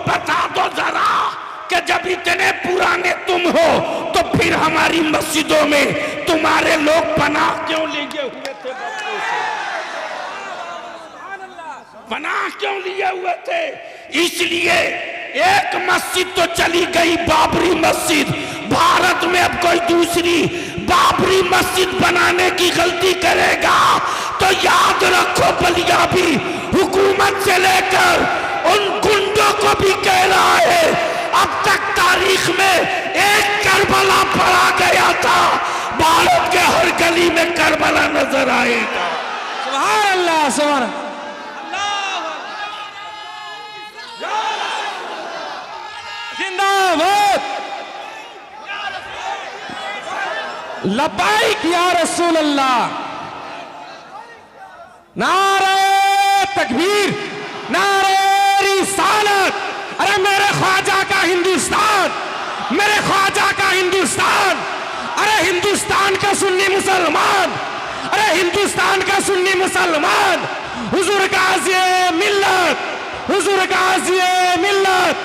बता दो जरा कि जब इतने पुराने तुम हो तो फिर हमारी मस्जिदों में तुम्हारे लोग पनाह क्यों लिए हुए थे? बच्चों से पनाह क्यों लिए हुए थे? इसलिए एक मस्जिद तो चली गई, बाबरी मस्जिद। भारत में अब कोई दूसरी बाबरी मस्जिद बनाने की गलती करेगा तो याद रखो, बलिया भी हुकूमत से लेकर उन गुंडों को भी कह रहा है, अब तक तारीख में एक करबला पड़ा गया था, भारत के हर गली में करबला नजर आएगा। सुभान अल्लाह, सुभान अल्लाह। जिंदाबाद, लब्बाइक या रसूल अल्लाह। नारे तकबीर, नारे रिसालत। अरे मेरे ख्वाजा का हिंदुस्तान, मेरे ख्वाजा का हिंदुस्तान। अरे हिंदुस्तान का सुन्नी मुसलमान, अरे हिंदुस्तान का सुन्नी मुसलमान। हुजूर गाज़ी मिल्लत, हुजूर गाज़ी मिल्लत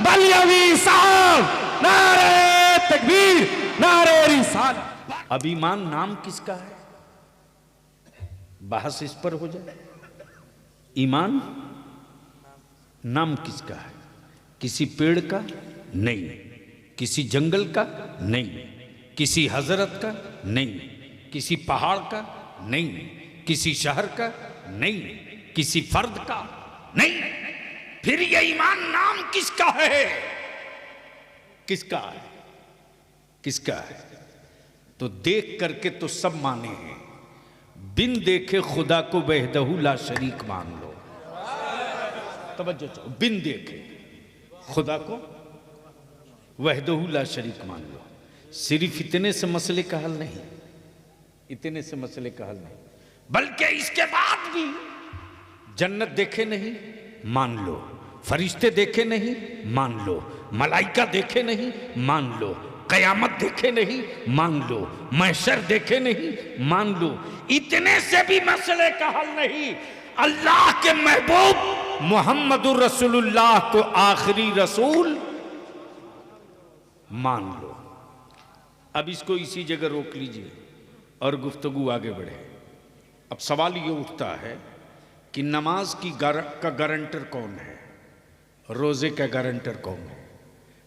बलियावी साहब, नारे तकबीर, नारे रिसालत। अब ईमान नाम किसका है? बहस इस पर हो जाए। ईमान नाम किसका है? किसी पेड़ का नहीं, किसी जंगल का नहीं, किसी हजरत का नहीं, किसी पहाड़ का नहीं, किसी शहर का नहीं, किसी फर्द का नहीं। फिर ये ईमान नाम किसका है? किसका है? किसका है? तो देख करके तो सब माने हैं, बिन देखे खुदा को वहदहू ला शरीक मान लो। तवज्जो चाहो, बिन देखे खुदा को वहदहू ला शरीक मान लो। सिर्फ इतने से मसले का हल नहीं, इतने से मसले का हल नहीं, बल्कि इसके बाद भी जन्नत देखे नहीं मान लो, फरिश्ते देखे नहीं मान लो, मलाइका देखे नहीं मान लो, कयामत देखे नहीं मान लो, महशर देखे नहीं मान लो। इतने से भी मसले का हल नहीं, अल्लाह के महबूब मुहम्मदुर रसूलुल्लाह को आखिरी रसूल मान लो। अब इसको इसी जगह रोक लीजिए और गुफ्तगू आगे बढ़े। अब सवाल ये उठता है कि नमाज की का गारंटर कौन है, रोजे का गारंटर कौन है,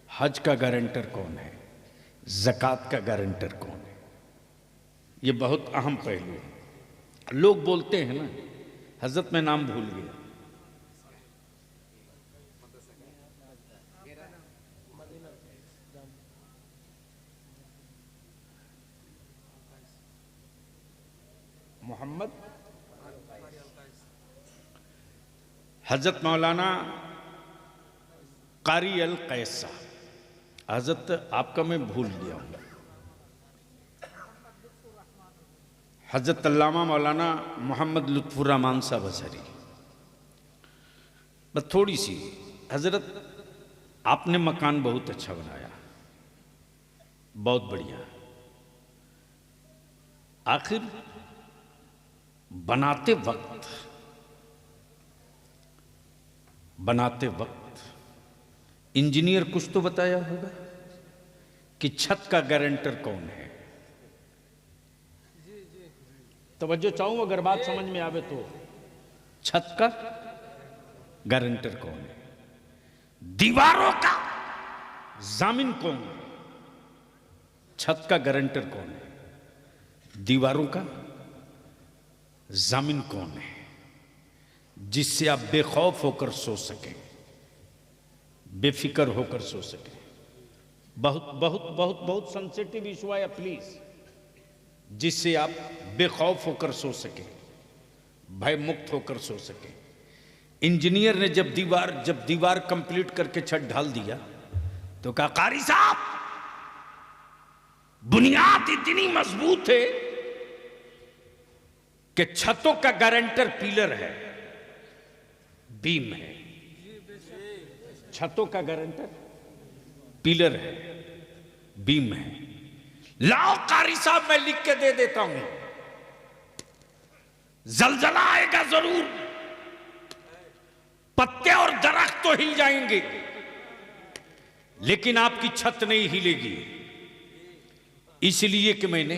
हज का गारंटर कौन है, ज़कात का गारंटर कौन है? ये बहुत अहम पहलू है। लोग बोलते हैं ना, हजरत मैं नाम भूल गया, मोहम्मद हजरत मौलाना कारी अल कैसा। हजरत आपका मैं भूल गया हूं, हजरत अल्लामा मौलाना मोहम्मद लुत्फुर रहमान साहब अजहरी। बस थोड़ी सी, हजरत आपने मकान बहुत अच्छा बनाया, बहुत बढ़िया। आखिर बनाते वक्त इंजीनियर कुछ तो बताया होगा कि छत का गारंटर कौन है। तवज्जो चाहूं, अगर बात समझ में आवे तो, छत का गारंटर कौन है, दीवारों का जामिन कौन है? छत का गारंटर कौन है, दीवारों का जामिन कौन है, जिससे आप बेखौफ होकर सो सकें, बेफिक्र होकर सो सकें। बहुत बहुत बहुत बहुत सेंसिटिव इशू है प्लीज, जिससे आप बेखौफ होकर सो सकें, भय मुक्त होकर सो सकें। इंजीनियर ने जब दीवार कंप्लीट करके छत ढाल दिया तो कहा, कारी साहब बुनियाद इतनी मजबूत है कि छतों का गारंटर पिलर है, बीम है। छतों का गारंटर पिलर है, बीम है। लाओ कारी साहब मैं लिख के दे देता हूं, जलजला आएगा जरूर, पत्ते और दरख्त तो हिल जाएंगे, लेकिन आपकी छत नहीं हिलेगी, इसलिए कि मैंने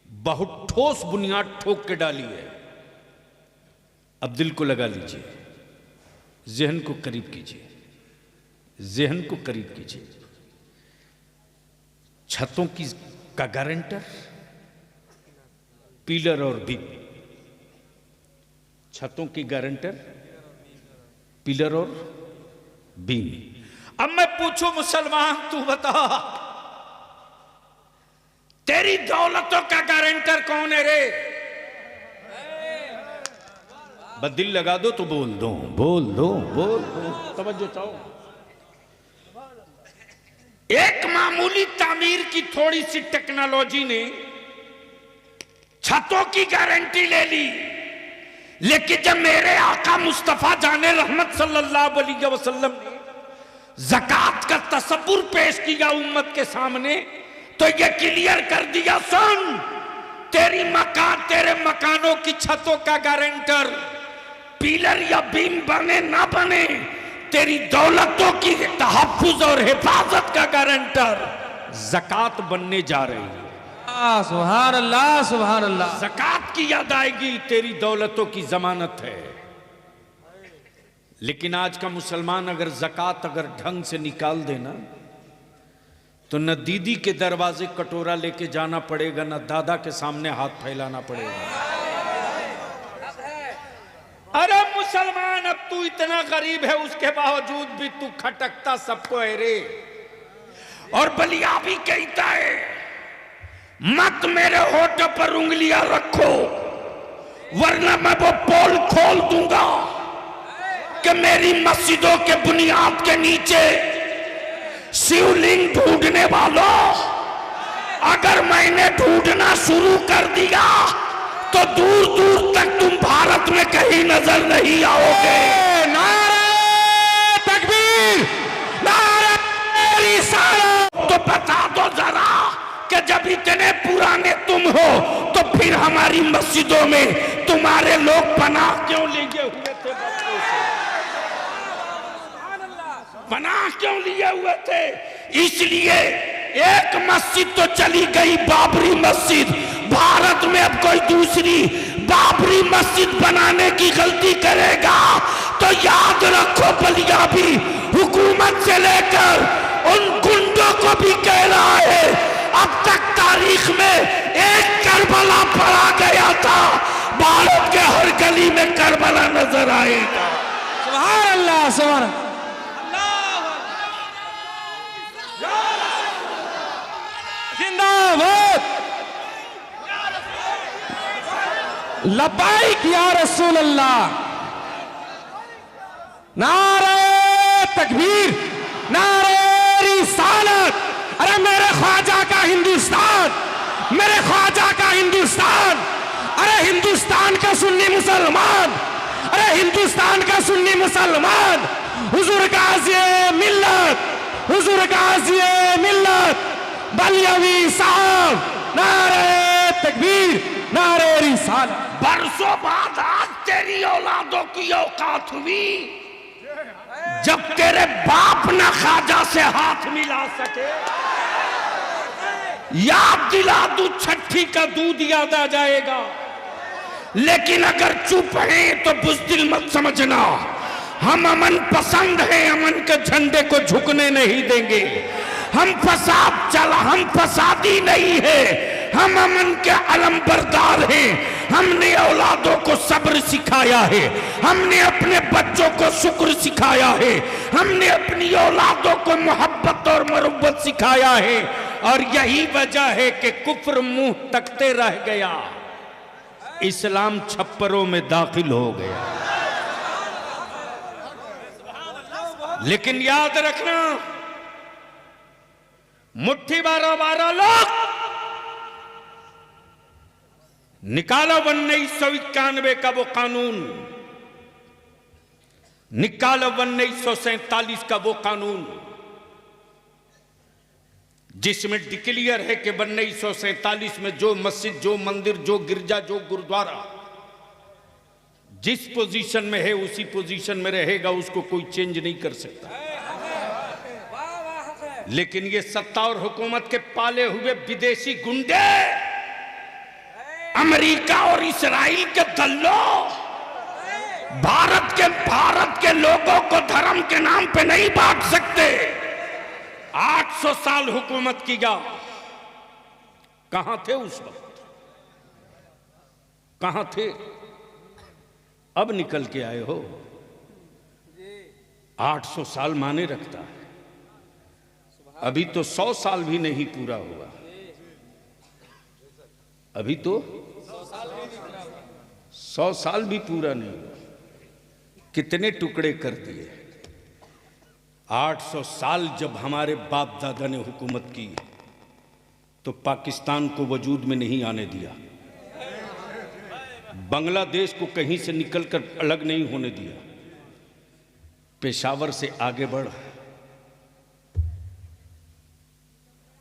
बहुत ठोस बुनियाद ठोक के डाली है। अब दिल को लगा लीजिए, ज़हन को करीब कीजिए, ज़हन को करीब कीजिए। छतों का गारंटर पिलर और बीम, छतों की गारंटर पिलर और बीम। अब मैं पूछूं मुसलमान, तू बता तेरी दौलतों का गारंटर कौन है रे? बस दिल लगा दो तो बोल दो, बोल दो, बोल दो, तवज्जो चाहो। एक मामूली तामीर की थोड़ी सी टेक्नोलॉजी ने छतों की गारंटी ले ली, लेकिन जब मेरे आका मुस्तफा जाने रहमत सल्लल्लाहु अलैहि वसल्लम ने ज़कात का तसव्वुर पेश किया उम्मत के सामने, तो ये क्लियर कर दिया, सुन, तेरे मकानों की छतों का गारंटर पिलर या बीम बने ना बने, तेरी दौलतों की तहफ्फुज और हिफाजत का गारंटर ज़कात बनने जा रही है। सुभान अल्लाह, सुभान अल्लाह। ज़कात की अदायगी तेरी दौलतों की जमानत है। लेकिन आज का मुसलमान अगर ज़कात अगर ढंग से निकाल देना, तो न दीदी के दरवाजे कटोरा लेके जाना पड़ेगा, न दादा के सामने हाथ फैलाना पड़ेगा। अरे मुसलमान, अब तू इतना गरीब है, उसके बावजूद भी तू खटकता सबको है रे। और बलिया भी कहता है, मत मेरे होठ पर उंगलियां रखो, वरना मैं वो पोल खोल दूंगा कि मेरी मस्जिदों के बुनियाद के नीचे शिवलिंग ढूंढने वालों, अगर मैंने ढूंढना शुरू कर दिया तो दूर दूर तक तुम भारत में कहीं नजर नहीं आओगे। नारे तकबीर, नारे रिसालत। तो बता दो जरा कि जब इतने पुराने तुम हो तो फिर हमारी मस्जिदों में तुम्हारे लोग पनाह क्यों लिए हुए थे? बच्चों से पनाह क्यों लिए हुए थे? इसलिए एक मस्जिद तो चली गई, बाबरी मस्जिद। भारत में अब कोई दूसरी बाबरी मस्जिद बनाने की गलती करेगा तो याद रखो, बलिया भी हुकूमत से लेकर उन गुंडों को भी कह रहा है, अब तक तारीख में एक करबला पड़ा गया था, भारत के हर गली में करबला नजर आएगा। सुभान अल्लाह, सुभान अल्लाह। जिंदाबाद, लब्बाइक या रसूल अल्लाह। नारे तकबीर, नारे रिसालत। अरे मेरे ख्वाजा का हिंदुस्तान, मेरे ख्वाजा का हिंदुस्तान। अरे हिंदुस्तान का सुन्नी मुसलमान, अरे हिंदुस्तान का सुन्नी मुसलमान, हुजूर गाज़ी मिल्लत, हुजूर गाज़ी मिल्लत बलियावी साहब, नारे तकबीर, नारे रिसालत। बरसों बाद आज तेरी औलादों की औकात हुई जब तेरे बाप न ख्वाजा से हाथ मिला सके। याद दिला दूं, छठी का दूध याद आ जाएगा। लेकिन अगर चुप है तो बुज़दिल मत समझना, हम अमन पसंद हैं, अमन के झंडे को झुकने नहीं देंगे। हम फसादी नहीं है, हम अमन के अलमबरदार हैं। हमने औलादों को सब्र सिखाया है, हमने अपने बच्चों को शुक्र सिखाया है, हमने अपनी औलादों को मोहब्बत और मरुब्बत सिखाया है। और यही वजह है कि कुफ्र मुंह तकते रह गया, इस्लाम छप्परों में दाखिल हो गया। लेकिन याद रखना, मुट्ठी 12 लोग निकालो 1991 का वो कानून, निकालो 1947 का वो कानून, जिसमें डिक्लेयर है कि 1947 में जो मस्जिद, जो मंदिर, जो गिरजा, जो गुरुद्वारा जिस पोजीशन में है उसी पोजीशन में रहेगा, उसको कोई चेंज नहीं कर सकता। लेकिन ये सत्ता और हुकूमत के पाले हुए विदेशी गुंडे, अमेरिका और इस्राइल के दल्लों, भारत के लोगों को धर्म के नाम पे नहीं बांट सकते। 800 साल हुकूमत किया, कहां थे उस वक्त, कहां थे? अब निकल के आए हो। 800 साल माने रखता है, अभी तो 100 साल भी नहीं पूरा हुआ, अभी तो 100 साल भी पूरा नहीं हुआ। कितने टुकड़े कर दिए। 800 साल जब हमारे बाप दादा ने हुकूमत की तो पाकिस्तान को वजूद में नहीं आने दिया, बांग्लादेश को कहीं से निकलकर अलग नहीं होने दिया, पेशावर से आगे बढ़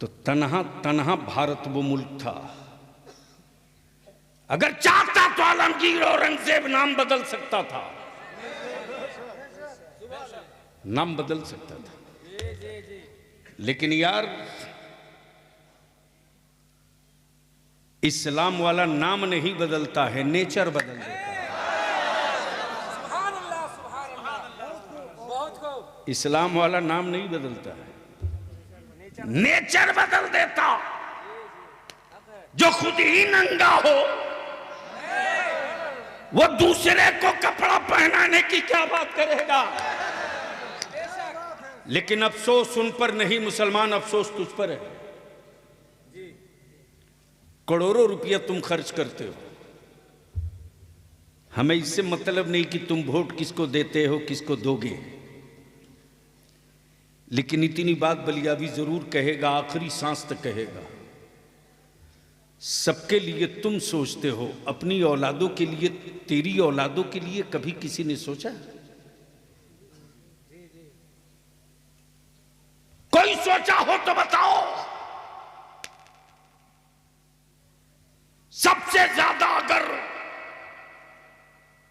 तो तन्हा तन्हा भारत वो मुल्क था। अगर चाहता तो आलमगीर औरंगजेब नाम बदल सकता था, नाम बदल सकता था, लेकिन यार इस्लाम वाला नाम नहीं बदलता है, नेचर बदल देता है। इस्लाम वाला नाम नहीं बदलता है, नेचर बदल देता। जो खुद ही नंगा हो वो दूसरे को कपड़ा पहनाने की क्या बात करेगा। लेकिन अफसोस उन पर नहीं मुसलमान, अफसोस तुझ पर है। करोड़ों रुपया तुम खर्च करते हो, हमें इससे मतलब नहीं कि तुम वोट किसको देते हो किसको दोगे, लेकिन इतनी बात बलियाबी जरूर कहेगा, आखिरी सांस तक कहेगा। सबके लिए तुम सोचते हो, अपनी औलादों के लिए, तेरी औलादों के लिए कभी किसी ने सोचा? कोई सोचा हो तो बताओ। सबसे ज्यादा अगर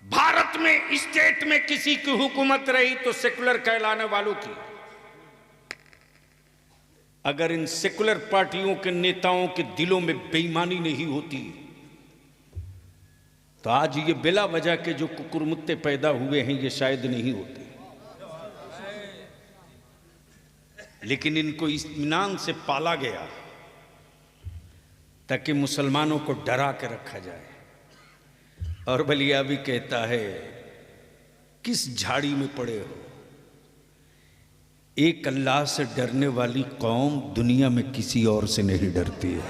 भारत में स्टेट में किसी की हुकूमत रही तो सेकुलर कहलाने वालों की। अगर इन सेकुलर पार्टियों के नेताओं के दिलों में बेईमानी नहीं होती तो आज ये बिला वजह के जो कुकुरमुत्ते पैदा हुए हैं ये शायद नहीं होते। लेकिन इनको इत्मीनान से पाला गया ताकि मुसलमानों को डरा के रखा जाए। और बलिया भी कहता है, किस झाड़ी में पड़े हो, एक अल्लाह से डरने वाली कौम दुनिया में किसी और से नहीं डरती है।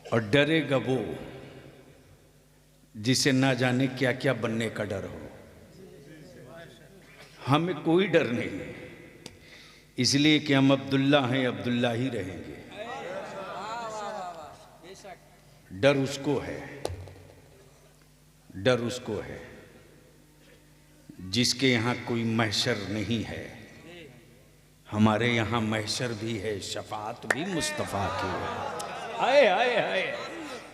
और डरेगा वो जिसे ना जाने क्या क्या बनने का डर हो। हमें कोई डर नहीं है, इसलिए कि हम अब्दुल्ला हैं, अब्दुल्ला ही रहेंगे। डर उसको है, डर उसको है जिसके यहाँ कोई महशर नहीं है। हमारे यहाँ महशर भी है, शफाअत भी मुस्तफ़ा की है। आए आए आए,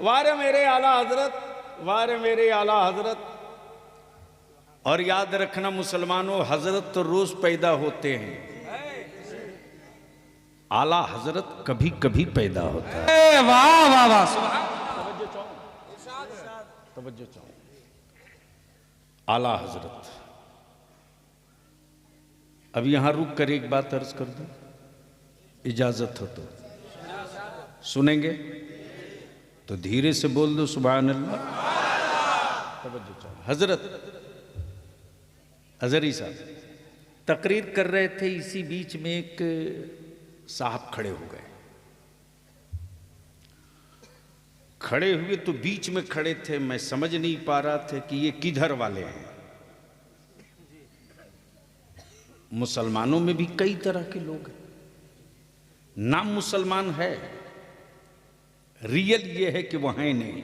वारे मेरे आला हजरत, वारे मेरे आला हजरत। और याद रखना मुसलमानों, हजरत तो रोज पैदा होते हैं, आला हजरत कभी कभी पैदा होता है। वाह वाह वाह, तवज्जो चाहो। आला हजरत। अब यहां रुक कर एक बात अर्ज कर दूं, इजाजत हो तो सुनेंगे? तो धीरे से बोल दो सुभान अल्लाह। तवज्जो चाहो। हजरत हजरी साहब तकरीर कर रहे थे, इसी बीच में एक साहब खड़े हो गए। खड़े हुए तो बीच में खड़े थे, मैं समझ नहीं पा रहा था कि ये किधर वाले हैं। मुसलमानों में भी कई तरह के लोग हैं, नाम मुसलमान है, रियल ये है कि वह है नहीं।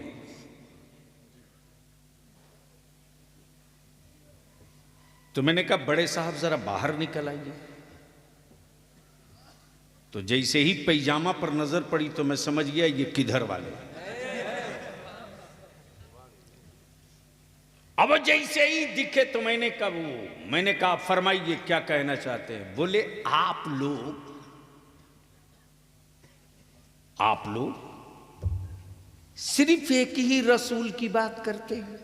तो मैंने कहा बड़े साहब जरा बाहर निकल आइए। तो जैसे ही पैजामा पर नजर पड़ी तो मैं समझ गया ये किधर वाले। अब जैसे ही दिखे तो मैंने कहा फरमाइए क्या कहना चाहते हैं। बोले आप लोग सिर्फ एक ही रसूल की बात करते हैं।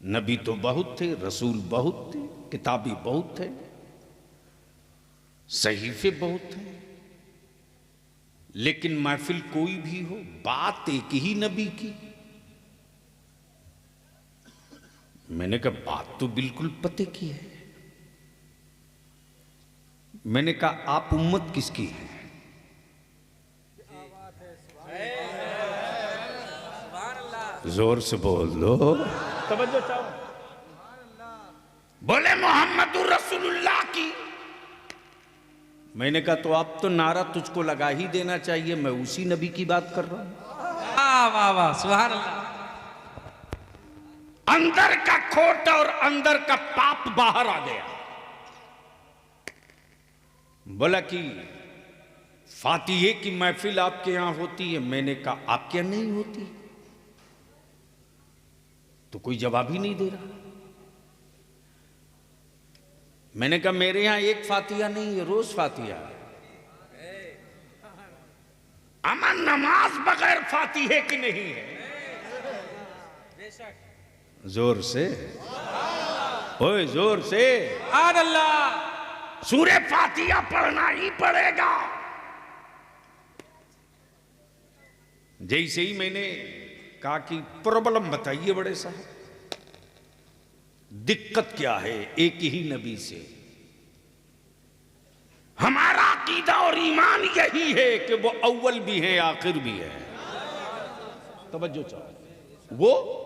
नबी तो बहुत थे, रसूल बहुत थे, किताबी बहुत थे, सहीफे बहुत थे, लेकिन महफिल कोई भी हो, बात एक ही नबी की। मैंने कहा बात तो बिल्कुल पते की है। मैंने कहा आप उम्मत किसकी है? जोर से बोल लो, तवज्जो चाहो। बोले मोहम्मद रसूलुल्लाह की। मैंने कहा तो आप तो नारा तुझको लगा ही देना चाहिए, मैं उसी नबी की बात कर रहा हूं। वाह वाह सुभान अल्लाह। अंदर का खोट और अंदर का पाप बाहर आ गया। बोला कि फातिहे की महफिल आपके यहां होती है। मैंने कहा आपके यहां नहीं होती। तो कोई जवाब ही नहीं दे रहा। मैंने कहा मेरे यहां एक फातिहा नहीं है, रोज फातिहा है। अमन नमाज बगैर फातिहे की नहीं है। जोर से, ओए जोर से सुभान अल्लाह। सूरे फातिहा पढ़ना ही पड़ेगा। जैसे ही मैंने कहा कि प्रॉब्लम बताइए बड़े साहब, दिक्कत क्या है एक ही नबी से? हमारा अकीदा और ईमान यही है कि वो अव्वल भी है आखिर भी है। तवज्जो चाहो। वो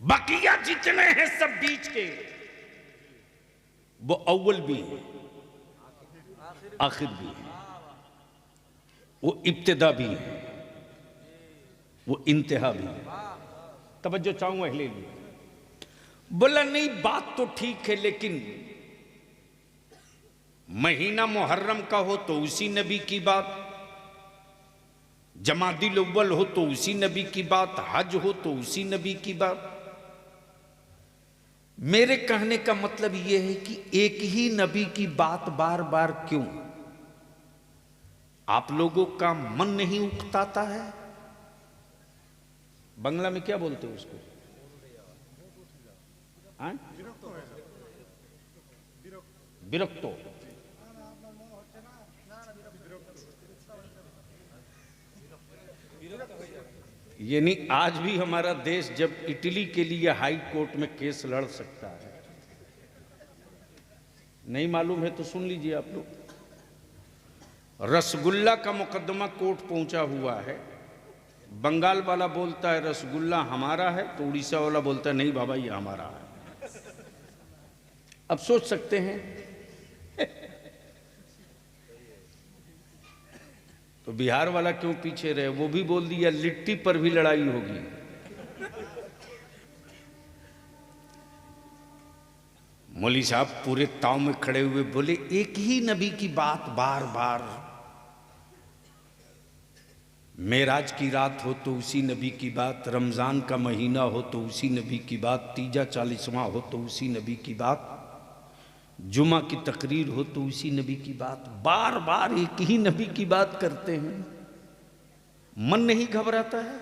बकिया जितने हैं सब बीच के, वो अव्वल भी है आखिर भी है, वो इब्तिदा भी है, वो इंतहा भी है। तवज्जो चाहूंगा ले लिए। बोला नहीं बात तो ठीक है, लेकिन महीना मुहर्रम का हो तो उसी नबी की बात, जमादिल अव्वल हो तो उसी नबी की बात, हज हो तो उसी नबी की बात। मेरे कहने का मतलब यह है कि एक ही नबी की बात बार बार क्यों? आप लोगों का मन नहीं उकताता है? बंगला में क्या बोलते हो उसको? विरक्तो। यानी आज भी हमारा देश जब इटली के लिए हाई कोर्ट में केस लड़ सकता है, नहीं मालूम है तो सुन लीजिए आप लोग। रसगुल्ला का मुकदमा कोर्ट पहुंचा हुआ है। बंगाल वाला बोलता है रसगुल्ला हमारा है, तो उड़ीसा वाला बोलता है नहीं बाबा ये हमारा है। अब सोच सकते हैं तो बिहार वाला क्यों पीछे रहे? वो भी बोल दिया लिट्टी पर भी लड़ाई होगी। मौली साहब पूरे ताव में खड़े हुए बोले एक ही नबी की बात बार बार। मेराज की रात हो तो उसी नबी की बात, रमजान का महीना हो तो उसी नबी की बात, तीजा 40वां हो तो उसी नबी की बात, जुमा की तकरीर हो तो उसी नबी की बात। बार बार एक ही नबी की बात करते हैं, मन नहीं घबराता है?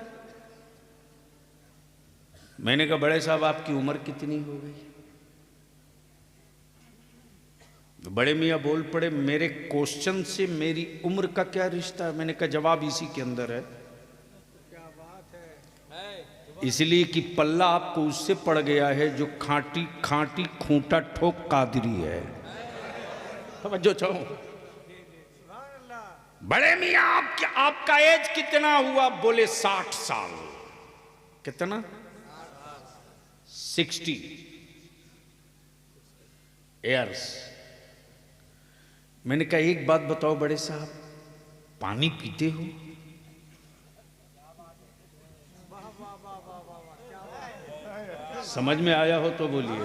मैंने कहा बड़े साहब आपकी उम्र कितनी हो गई? तो बड़े मियाँ बोल पड़े मेरे क्वेश्चन से मेरी उम्र का क्या रिश्ता है? मैंने कहा जवाब इसी के अंदर है। इसलिए कि पल्ला आपको उससे पड़ गया है जो खाटी खाटी खूंटा ठोक कादरी है। समझो चाहो। बड़े मियाँ आपका एज कितना हुआ? बोले 60 साल। कितना? 60 ईयर्स। मैंने कहा एक बात बताओ बड़े साहब, पानी पीते हो? समझ में आया हो तो बोलिए।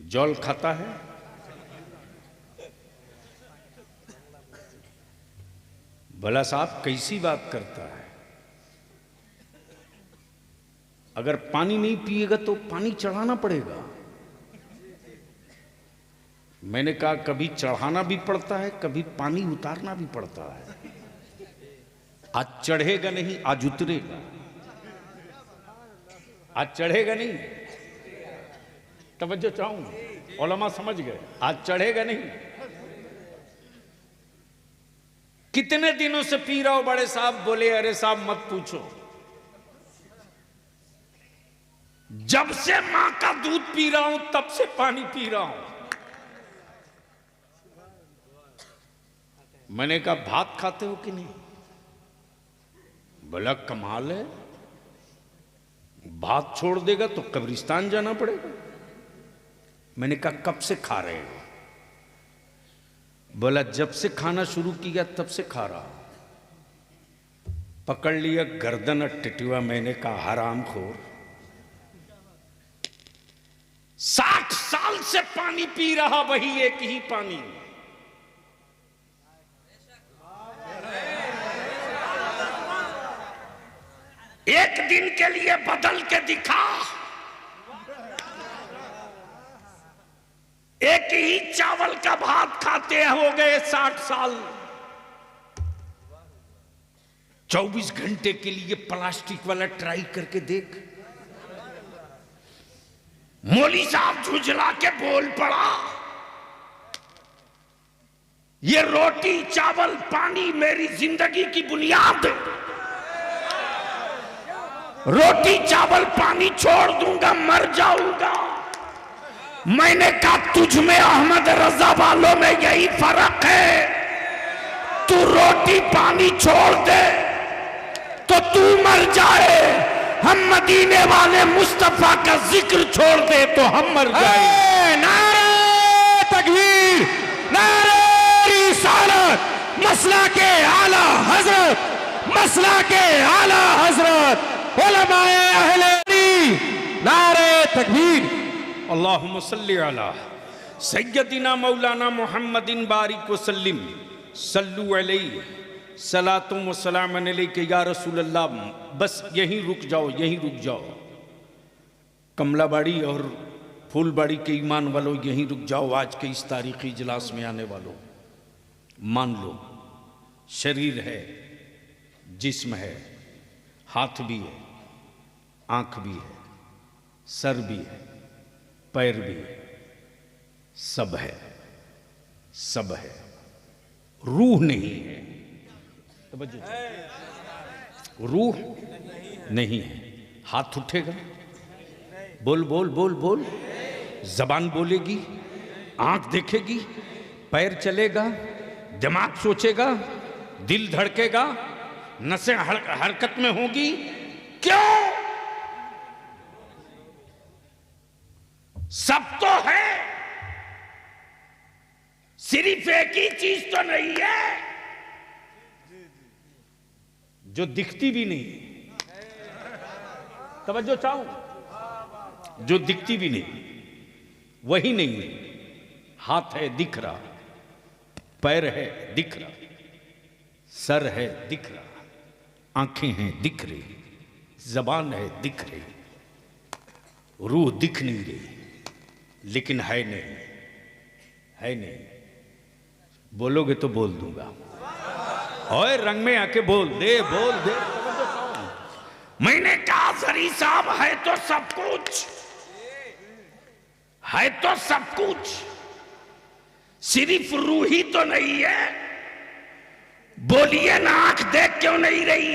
जल खाता है? भला साहब कैसी बात करता है? अगर पानी नहीं पिएगा तो पानी चढ़ाना पड़ेगा। मैंने कहा कभी चढ़ाना भी पड़ता है, कभी पानी उतारना भी पड़ता है। आज चढ़ेगा नहीं, आज उतरेगा। आज चढ़ेगा नहीं, तवज्जो चाहूं, उलमा समझ गए, आज चढ़ेगा नहीं। कितने दिनों से पी रहा हो बड़े साहब? बोले अरे साहब मत पूछो, जब से मां का दूध पी रहा हूं तब से पानी पी रहा हूं। मैंने कहा भात खाते हो कि नहीं? बोला कमाल है, भात छोड़ देगा तो कब्रिस्तान जाना पड़ेगा। मैंने कहा कब से खा रहे हो? बोला जब से खाना शुरू किया तब से खा रहा। पकड़ लिया गर्दन और टिटवा। मैंने कहा हरामखोर, 60 साल से पानी पी रहा, वही एक ही पानी। एक दिन के लिए बदल के दिखा। एक ही चावल का भात खाते हो गए 60 साल। 24 घंटे के लिए प्लास्टिक वाला ट्राई करके देख। मौली साहब झुंझला के बोल पड़ा, ये रोटी चावल पानी मेरी जिंदगी की बुनियाद है। रोटी चावल पानी छोड़ दूंगा, मर जाऊंगा। मैंने कहा तुझ में अहमद रजा वालों में यही फर्क है, तू रोटी पानी छोड़ दे तो तू मर जाए, हम मदीने वाले मुस्तफा का जिक्र छोड़ दे तो हम मर जाए। नारे तकबीर, नारे रिसालत, मसला के आला हजरत, मसला के आला हजरत उलमाए अहले हदीस, नारे तकबीर। अल्लाहुम्मा सल्ली अला सय्यदिना मौलाना मुहम्मदिन बारिक वसल्लिम सल्लु अलैहि सलातुम व सलामन अलैका या रसूल अल्लाह। बस यहीं रुक जाओ, यहीं रुक जाओ। कमलाबाड़ी और फूलबाड़ी के ईमान वालों यहीं रुक जाओ। आज के इस तारीखी इजलास में आने वालों, मान लो शरीर है, जिस्म है, हाथ भी है, आंख भी है, सर भी है, पैर भी है, सब है, सब है, रूह नहीं है। रूह नहीं है। हाथ उठेगा, बोल बोल बोल बोल, जबान बोलेगी, आंख देखेगी, पैर चलेगा, दिमाग सोचेगा, दिल धड़केगा, नसें हरकत में होगी। क्यों? सब तो है, सिर्फ एक ही चीज तो नहीं है जो दिखती भी नहीं। तवज्जो चाहूं, जो दिखती भी नहीं वही नहीं है। हाथ है दिख रहा, पैर है दिख रहा, सर है दिख रहा, आंखें हैं दिख रही, जबान है दिख रही, रूह दिख नहीं रही, लेकिन है नहीं, है नहीं। बोलोगे तो बोल दूंगा। और रंग में आके बोल दे, बोल दे। मैंने कहा जरी साहब है तो सब कुछ, है तो सब कुछ, सिर्फ रूह ही तो नहीं है। बोलिए ना, आंख देख क्यों नहीं रही,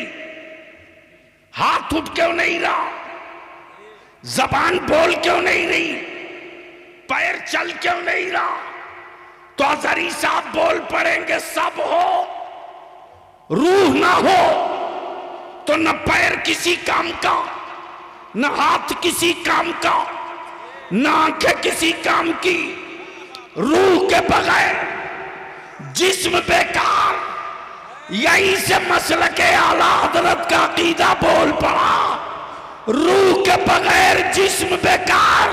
हाथ उठ क्यों नहीं रहा, जबान बोल क्यों नहीं रही, पैर चल क्यों नहीं रहा? तो अजहरी साहब बोल पड़ेंगे सब हो, रूह ना हो तो न पैर किसी काम का, न हाथ किसी काम का, न आंखें किसी काम की। रूह के बगैर जिस्म बेकार। यहीं से मसलके आला हजरत का अकीदा बोल पड़ा, रूह के बगैर जिस्म बेकार,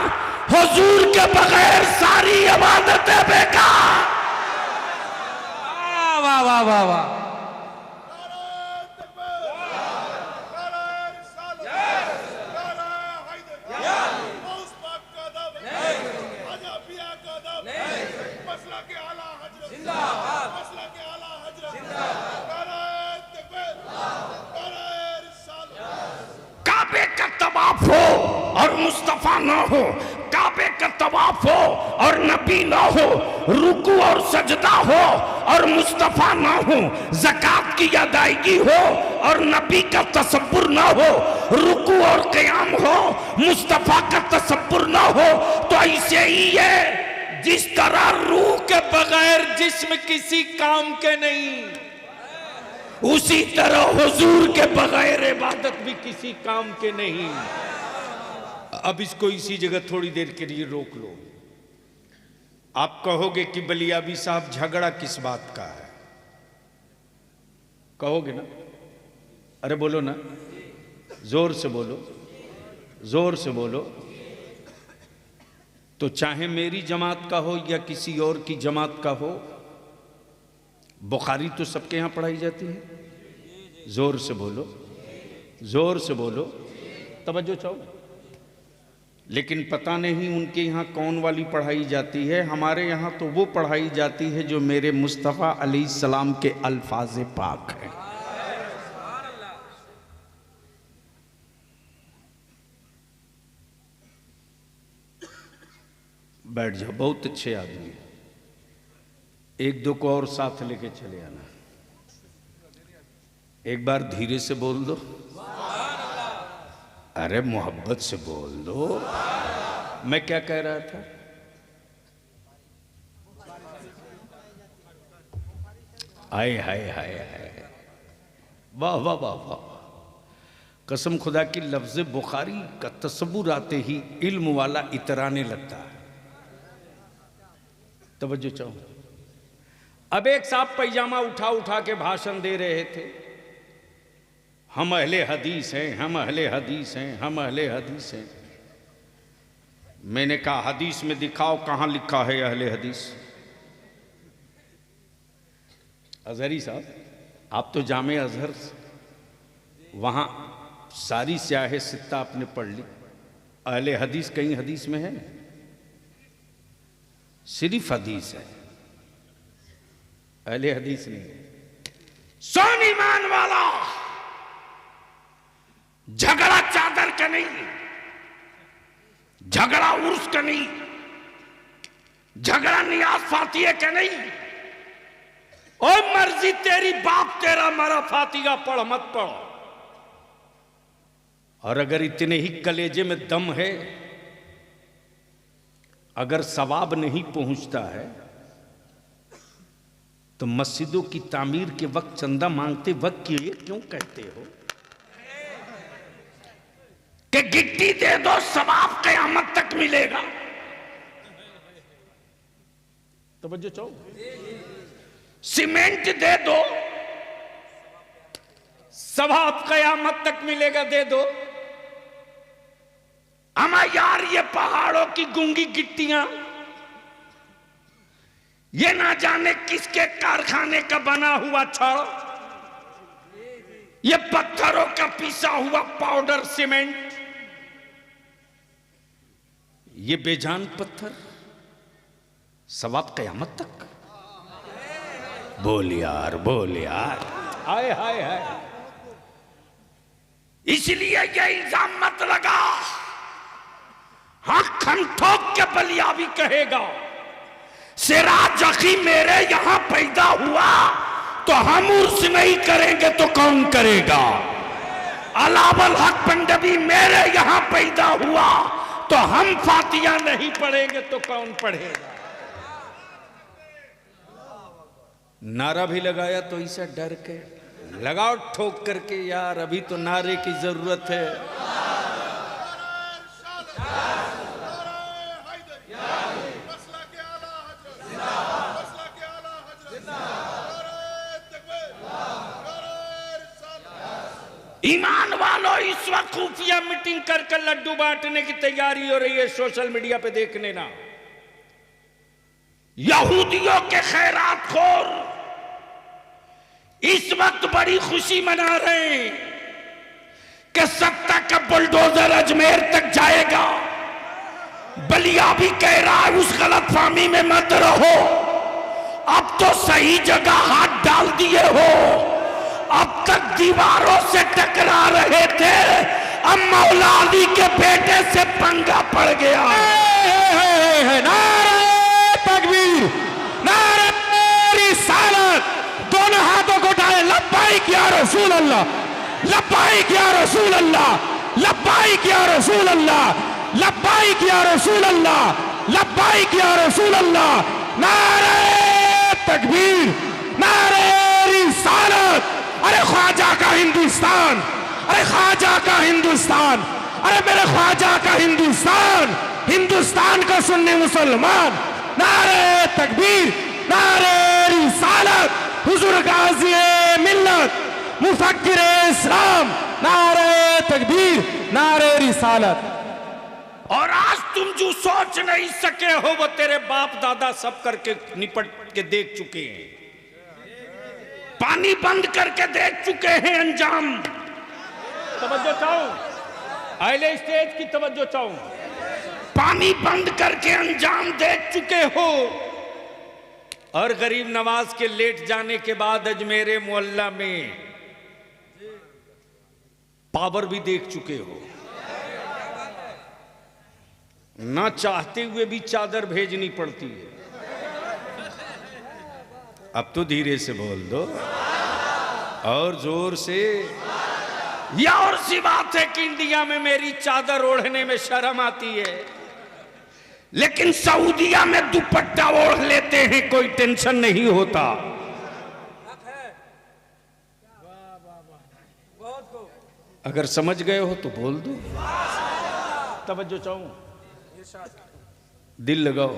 हुजूर के बगैर सारी इबादतें बेकार। वाह वाह वाह वाह। मुस्तफा ना हो, काबे का तवाफ हो और नबी ना हो, रुकू और सजदा हो और मुस्तफा ना हो, ज़कात की अदायगी हो और नबी का तसव्वुर ना हो, रुकू और क़याम हो, मुस्तफा का तसव्वुर ना हो, तो ऐसे ही है जिस तरह रूह के बगैर जिस्म किसी काम के नहीं, उसी तरह हुजूर के बगैर इबादत भी किसी काम के नहीं। अब इसको इसी जगह थोड़ी देर के लिए रोक लो। आप कहोगे कि बलियाबी साहब झगड़ा किस बात का है, कहोगे ना? अरे बोलो ना, जोर से बोलो, जोर से बोलो। तो चाहे मेरी जमात का हो या किसी और की जमात का हो, बुखारी तो सबके यहां पढ़ाई जाती है। जोर से बोलो, जोर से बोलो, तवज्जो चाहो। लेकिन पता नहीं उनके यहाँ कौन वाली पढ़ाई जाती है, हमारे यहाँ तो वो पढ़ाई जाती है जो मेरे मुस्तफ़ा अलैहिस्सलाम के अल्फाज पाक हैं। बैठ जाओ, बहुत अच्छे आदमी हैं, एक दो को और साथ लेके चले आना। एक बार धीरे से बोल दो, अरे मोहब्बत से बोल दो। मैं क्या कह रहा था? हाय हाय हाय हाय, वाह वाह वाह वाह। कसम खुदा की लफ्ज़ बुखारी का तसव्वुर आते ही इल्म वाला इतराने लगता है। तवज्जो चाहो। अब एक साहब पैजामा उठा उठा के भाषण दे रहे थे, हम अहले हदीस हैं, हम अहले हदीस हैं, हम अहले हदीस हैं। मैंने कहा हदीस में दिखाओ कहाँ लिखा है अहले हदीस। अजहरी साहब, आप तो जामे अजहर, वहाँ सारी स्याह सित्ता आपने पढ़ ली, अहले हदीस कहीं हदीस में है? सिर्फ हदीस है, अहले हदीस नहीं। सोन ईमान वाला, झगड़ा चादर का नहीं, झगड़ा उर्स का नहीं, झगड़ा नियाज फातिहे का नहीं। ओ मर्जी तेरी, बाप तेरा मरा, फातिहा पढ़ मत पढ़। और अगर इतने ही कलेजे में दम है, अगर सवाब नहीं पहुंचता है, तो मस्जिदों की तामीर के वक्त चंदा मांगते वक्त ये क्यों कहते हो कि गिट्टी दे दो सवाब क़यामत तक मिलेगा? तवज्जो चाहो। सीमेंट दे दो सवाब क़यामत तक मिलेगा, दे दो। अमा यार, ये पहाड़ों की गूंगी गिट्टियां, ये ना जाने किसके कारखाने का बना हुआ छड़, ये पत्थरों का पिसा हुआ पाउडर सीमेंट, ये बेजान पत्थर, सवाब क़यामत तक। बोल यार, बोल यार, हाय हाय हाय। इसलिए ये इल्जाम मत लगा, हाँ खन ठोक के बलियाबी कहेगा सिराज अखी मेरे यहां पैदा हुआ तो हम उर्स नहीं करेंगे तो कौन करेगा? अलावल हक पंडवी मेरे यहां पैदा हुआ तो हम फातिहा नहीं पढ़ेंगे तो कौन पढ़ेगा? नारा भी लगाया तो इसे डर के लगाओ ठोक करके, यार अभी तो नारे की जरूरत है। ईमान वालों, इस वक्त खुफिया मीटिंग कर लड्डू बांटने की तैयारी हो रही है, सोशल मीडिया पे देख लेना। यहूदियों के खैरात खोर इस वक्त बड़ी खुशी मना रहे हैं कि सत्ता का बुलडोजर अजमेर तक जाएगा। बलिया भी कह रहा है उस गलतफहमी में मत रहो, अब तो सही जगह हाथ डाल दिए हो। अब तक दीवारों से टकरा रहे थे, अब मौला अली के बेटे से पंगा पड़ गया। नारे तकबीर, नारे रिसालत, दोनों हाथों को उठाए, लब्बाइक या रसूल अल्लाह, लब्बाइक या रसूल अल्लाह, लब्बाइक या रसूल अल्लाह, लब्बाइक या रसूल अल्लाह, लब्बाइक या रसूल अल्लाह। नारे तकबीर, नारे रिसालत। अरे ख्वाजा का हिंदुस्तान, अरे ख्वाजा का हिंदुस्तान, अरे मेरे ख्वाजा का हिंदुस्तान, हिंदुस्तान का सुन्नी मुसलमान। नारे तकबीर, नारे रिसालत, हुजूर गाज़ी मिल्लत, मुफक्किर इस्लाम। नारे तकबीर, नारे रिसालत। और आज तुम जो सोच नहीं सके हो वो तेरे बाप दादा सब करके निपट के देख चुके हैं, पानी बंद करके देख चुके हैं अंजाम। तवज्जो चाहूं, अहले स्टेज की तवज्जो चाहूं, पानी बंद करके अंजाम देख चुके हो। और गरीब नवाज के लेट जाने के बाद अजमेरे मोहल्ला में पावर भी देख चुके हो। ना चाहते हुए भी चादर भेजनी पड़ती है। अब तो धीरे से बोल दो और जोर से। या और सी बात है कि इंडिया में मेरी चादर ओढ़ने में शर्म आती है, लेकिन सऊदिया में दुपट्टा ओढ़ लेते हैं, कोई टेंशन नहीं होता। अगर समझ गए हो तो बोल दो। तवज्जो चाहूं, दिल लगाओ।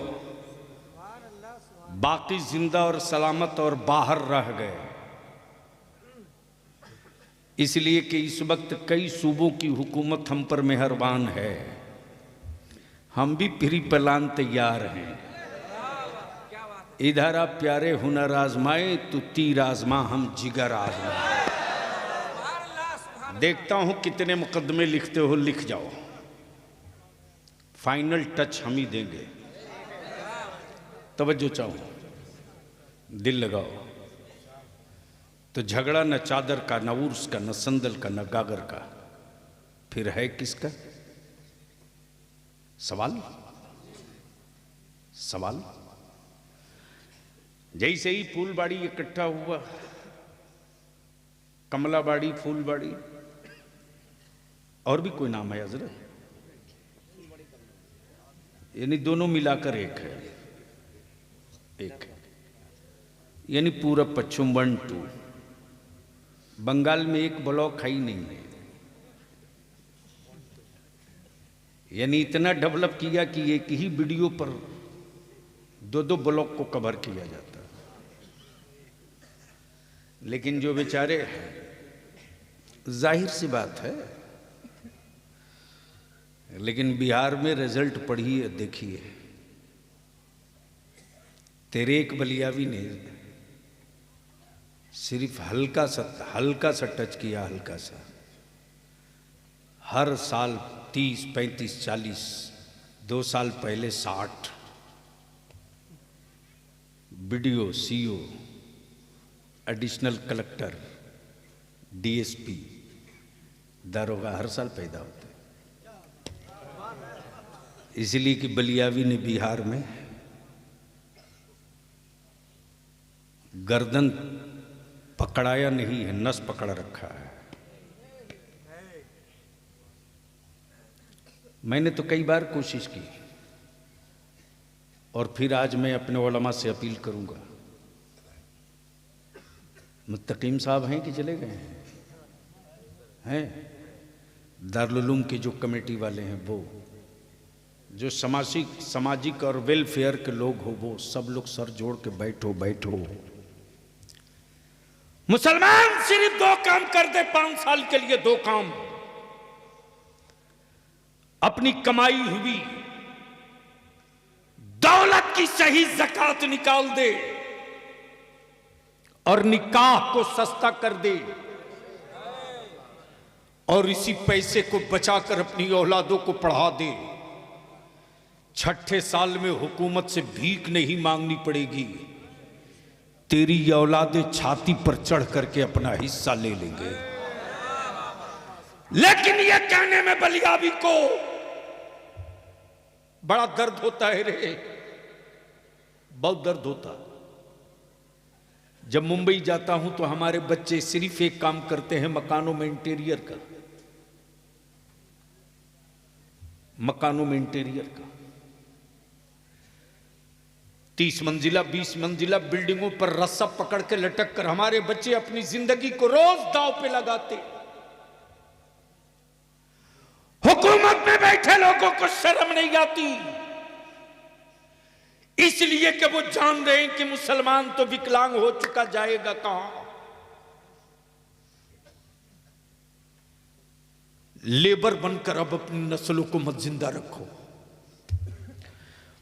बाकी जिंदा और सलामत और बाहर रह गए, इसलिए कि इस वक्त कई सूबों की हुकूमत हम पर मेहरबान है। हम भी फ्री प्लान तैयार हैं। इधर आप प्यारे हुनर आजमाए तो तीर आजमा, हम जिगर आजमाए। देखता हूं कितने मुकदमे लिखते हो, लिख जाओ। फाइनल टच हम ही देंगे। तवज्जो चाहो, दिल लगाओ। तो झगड़ा न चादर का, न उर्स का, न संदल का, न गागर का, फिर है किसका? सवाल सवाल। जैसे ही फूलबाड़ी इकट्ठा हुआ, कमलाबाड़ी, फूलबाड़ी, और भी कोई नाम है हजरत? यानी दोनों मिलाकर एक है, एक है। यानी पूरब पश्चिम 1 2। बंगाल में एक ब्लॉक है ही नहीं है। यानी इतना डेवलप किया कि एक ही वीडियो पर 2-2 ब्लॉक को कवर किया जाता। लेकिन जो बेचारे, जाहिर सी बात है, लेकिन बिहार में रिजल्ट पढ़िए, देखिए। तेरे एक बलियावी ने सिर्फ हल्का सा टच किया, हल्का सा। हर साल 30, 35, 40, 2 साल पहले 60 BDO, CO, additional collector, DSP, दारोगा हर साल पैदा होते। इसलिए कि बलियावी ने बिहार में गर्दन पकड़ाया नहीं है, नस पकड़ रखा है। मैंने तो कई बार कोशिश की, और फिर आज मैं अपने उलमा से अपील करूंगा। मुत्तकीम साहब हैं कि चले गए हैं? दारुल उलूम के जो कमेटी वाले हैं, वो जो सामाजिक और वेलफेयर के लोग हो, वो सब लोग सर जोड़ के बैठो। मुसलमान सिर्फ 2 काम कर दे 5 साल के लिए, 2 काम। अपनी कमाई हुई दौलत की सही ज़कात निकाल दे और निकाह को सस्ता कर दे, और इसी पैसे को बचाकर अपनी औलादों को पढ़ा दे। 6ठे साल में हुकूमत से भीख नहीं मांगनी पड़ेगी। तेरी औलादे छाती पर चढ़ करके अपना हिस्सा ले लेंगे। लेकिन ये कहने में बलियाबी को बड़ा दर्द होता है रे, बहुत दर्द होता। जब मुंबई जाता हूं तो हमारे बच्चे सिर्फ एक काम करते हैं, मकानों में इंटीरियर का, मकानों में इंटीरियर का। 30 मंजिला 20 मंजिला बिल्डिंगों पर रस्सा पकड़ के लटक कर हमारे बच्चे अपनी जिंदगी को रोज दांव पे लगाते। हुकूमत में बैठे लोगों को शर्म नहीं आती, इसलिए कि वो जान रहे हैं कि मुसलमान तो विकलांग हो चुका, जाएगा कहां। लेबर बनकर अब अपनी नस्लों को मत जिंदा रखो।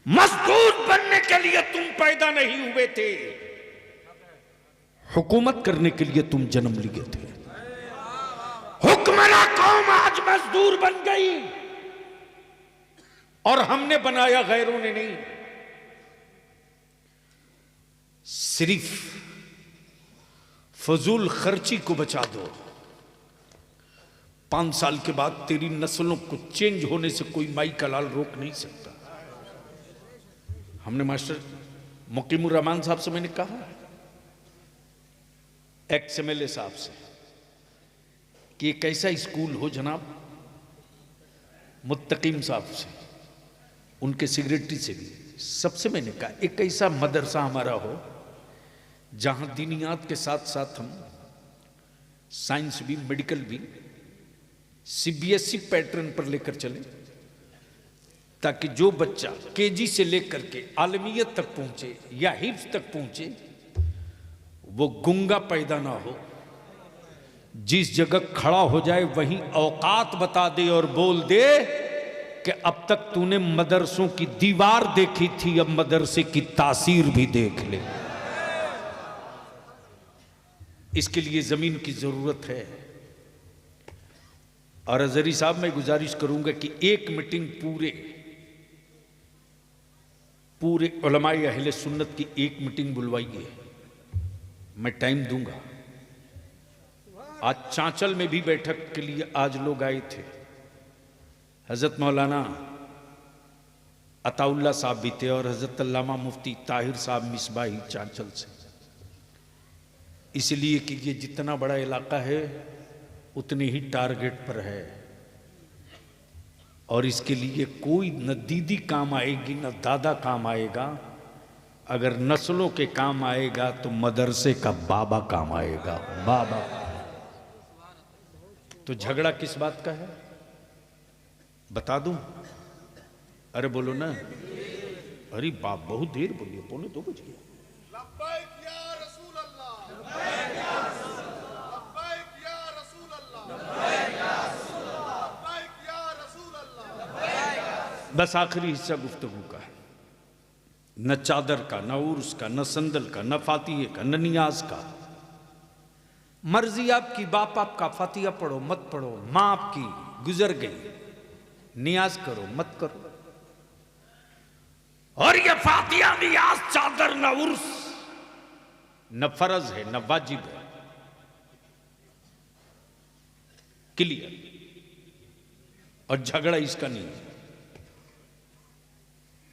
मजदूर बनने के लिए तुम पैदा नहीं हुए थे, हुकूमत करने के लिए तुम जन्म लिए थे। हुक्मरां कौम आज मजदूर बन गई और हमने बनाया, गैरों ने नहीं। सिर्फ फजूल खर्ची को बचा दो, 5 साल के बाद तेरी नस्लों को चेंज होने से कोई माई का लाल रोक नहीं सकता। हमने मास्टर मुकीमुर रहमान साहब से मैंने कहा, एक्स MLA साहब से, कि एक ऐसा स्कूल हो जनाब, मुत्तकीम साहब से, उनके सेक्रेटरी से भी, सबसे मैंने कहा एक ऐसा मदरसा हमारा हो जहां दीनियात के साथ साथ हम साइंस भी, मेडिकल भी CBSE पैटर्न पर लेकर चले, ताकि जो बच्चा KG से लेकर के आलमियत तक पहुंचे या हिफ्ज तक पहुंचे वो गुंगा पैदा ना हो। जिस जगह खड़ा हो जाए वहीं औकात बता दे और बोल दे कि अब तक तूने मदरसों की दीवार देखी थी, अब मदरसे की तासीर भी देख ले। इसके लिए जमीन की जरूरत है। और अजहरी साहब, मैं गुजारिश करूंगा कि एक मीटिंग पूरे उलमाए अहले सुन्नत की एक मीटिंग बुलवाइए, मैं टाइम दूंगा। आज चांचल में भी बैठक के लिए आज लोग आए थे, हजरत मौलाना अताउल्ला साहब भी थे और हजरत अल्लामा मुफ्ती ताहिर साहब मिसबाही चांचल से। इसलिए कि ये जितना बड़ा इलाका है उतने ही टारगेट पर है, और इसके लिए कोई न दीदी काम आएगी न दादा काम आएगा। अगर नस्लों के काम आएगा तो मदरसे का बाबा काम आएगा, बाबा। तो झगड़ा किस बात का है बता दूं? अरे बोलो ना, अरे बाप बहुत देर बोलिए, 1:45 बज गया। बस आखिरी हिस्सा गुफ्तगू का है, न चादर का, न उर्स का, न संदल का, न फातिहे का, न नियाज का। मर्जी आपकी, बाप आपका, फातिहा पढ़ो मत पढ़ो, मां आपकी गुजर गई, नियाज करो मत करो। और ये फातिहा, नियाज, चादर, न उर्स न फर्ज है न वाजिब है। क्लियर। और झगड़ा इसका नहीं है।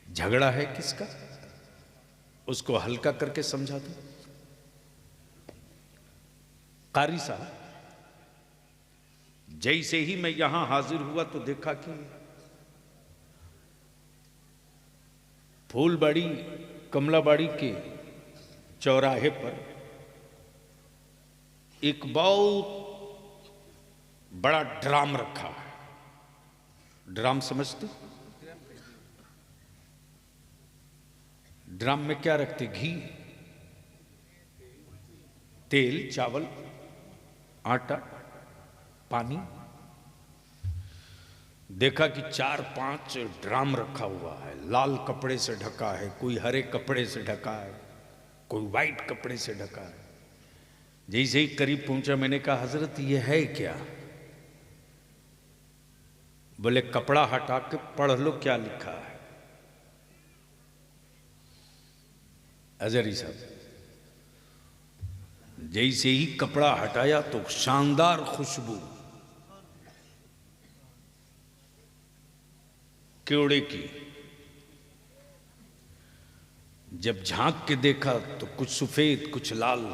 झगड़ा है किसका, उसको हल्का करके समझा दो। कारी साहब, जैसे ही मैं यहां हाजिर हुआ तो देखा कि फूलबाड़ी कमलाबाड़ी के चौराहे पर एक बहुत बड़ा ड्राम रखा है। ड्राम समझते? ड्राम में क्या रखते? घी, तेल, चावल, आटा, पानी। देखा कि 4-5 ड्राम रखा हुआ है, लाल कपड़े से ढका है, कोई हरे कपड़े से ढका है, कोई वाइट कपड़े से ढका है। जैसे ही करीब पहुंचा मैंने कहा, हजरत ये है क्या? बोले कपड़ा हटा के पढ़ लो क्या लिखा है। अजहरी साहब, जैसे ही कपड़ा हटाया तो शानदार खुशबू, केवड़े की। जब झांक के देखा तो कुछ सफेद कुछ लाल,